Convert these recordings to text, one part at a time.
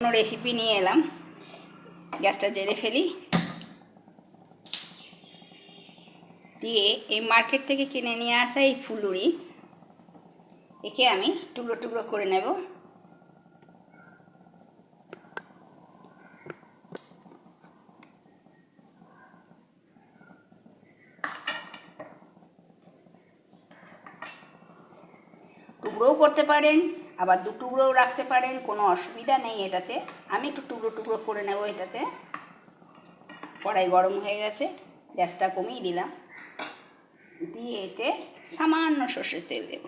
কোনো রেসিপি নিয়ে এলাম। গ্যাসটা জেলে ফেলি, দিয়ে এই মার্কেট থেকে কিনে নিয়ে আসা এই ফুলুরি, একে আমি টুকরো টুকরো করে নেব। টুকরোও করতে পারেন, আবার দু টুকরোও রাখতে পারেন, কোনো অসুবিধা নেই এটাতে। আমি একটু টুকরো টুকরো করে নেব এটাতে। কড়াই গরম হয়ে গেছে, গ্যাসটা কমিয়ে দিলাম, দিয়ে এতে সামান্য সর্ষের তেল দেব,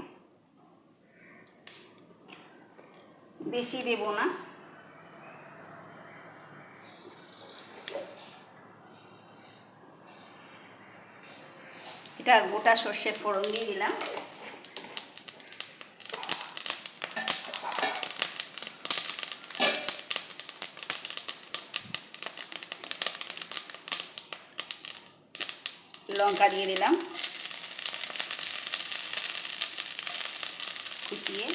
বেশি দেব না। এটা গোটা সর্ষের ফোড়ন দিয়ে দিলাম। লঙ্কা দিয়ে দিলাম কুচিয়ে,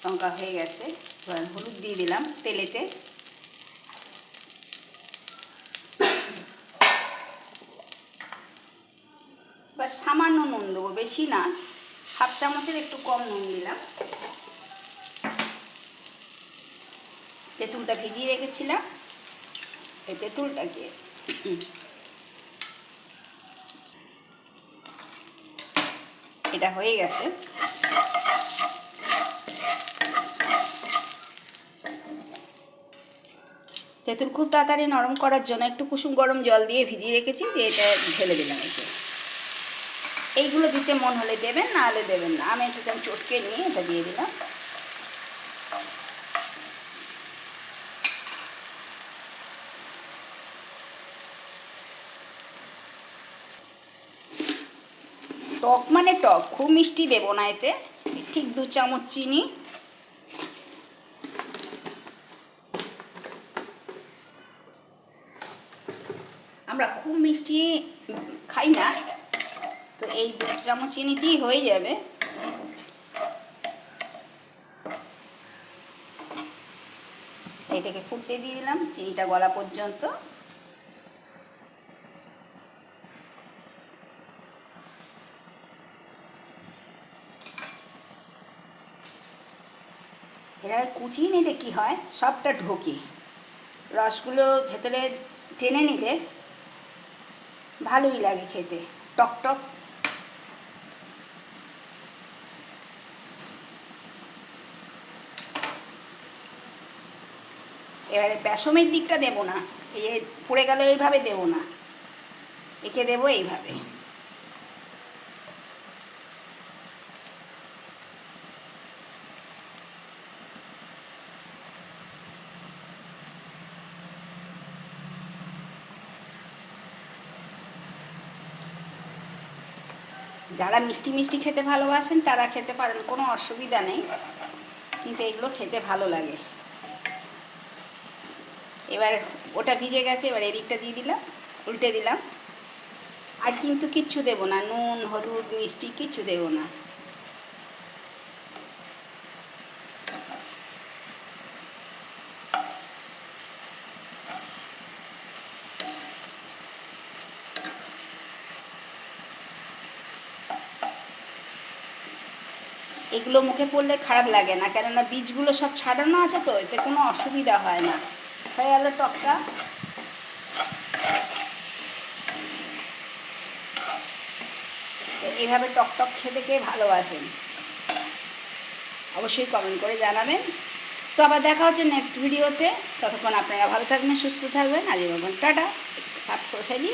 লঙ্কা হয়ে গেছে। এবার হলুদ দিয়ে দিলাম তেলেতে, এবার সামান্য নুন দেবো, বেশি না, হাফ চামচের একটু কম নুন দিলাম। তেঁতুলটা ভিজিয়ে রেখেছিলাম, এই তেঁতুলটাকে এটা হয়ে গেছে। তেঁতুল খুব তাড়াতাড়ি নরম করার জন্য একটু কুসুম গরম জল দিয়ে ভিজিয়ে রেখেছি, দিয়ে এটা ঢেলে দিলাম। এইগুলো দিতে মন হলে দেবেন, না হলে দেবেন না। আমি একটু চটকে নিয়ে এটা দিয়ে দিলাম। টক মানে টক, খুব মিষ্টি দেবো না এতে, ঠিক 2 চামচ চিনি, আমরা খুব মিষ্টি খাই না, তো এই 2 চামচ চিনিতেই হয়ে যাবে। এটাকে ফুটতে দিয়ে দিলাম চিনিটা গলা পর্যন্ত। এভাবে কুচিয়ে নিলে কি হয়, সবটা ঢোকে, রসগুলো ভেতরে টেনে নিলে ভালোই লাগে খেতে, টক টক। এবারে বেসমের দিকটা দেবো না, এই পড়ে গেল এইভাবে দেবো না, একে দেবো এইভাবে। যারা মিষ্টি মিষ্টি খেতে ভালোবাসেন তারা খেতে পারেন, কোনো অসুবিধা নেই, কিন্তু এগুলো খেতে ভালো লাগে। এবার ওটা ভিজে গেছে, এবার এদিকটা দিয়ে দিলাম, উল্টে দিলাম। আর কিন্তু কিচ্ছু দেবো না, নুন হলুদ মিষ্টি কিচ্ছু দেবো না। এগুলো মুখে পড়লে খারাপ লাগে না, কেননা বীজগুলো সব ছাড়ানো আছে, তো এতে কোনো অসুবিধা হয় না। হয়ে গেল টকটা। এইভাবে টক টক খেতে কে ভালোবাসেন অবশ্যই কমেন্ট করে জানাবেন। তো আবার দেখা হচ্ছে নেক্সট ভিডিওতে। ততক্ষণ আপনারা ভালো থাকবেন, সুস্থ থাকবেন। আজকের মতন টাটা, সাফ করে ফেলি।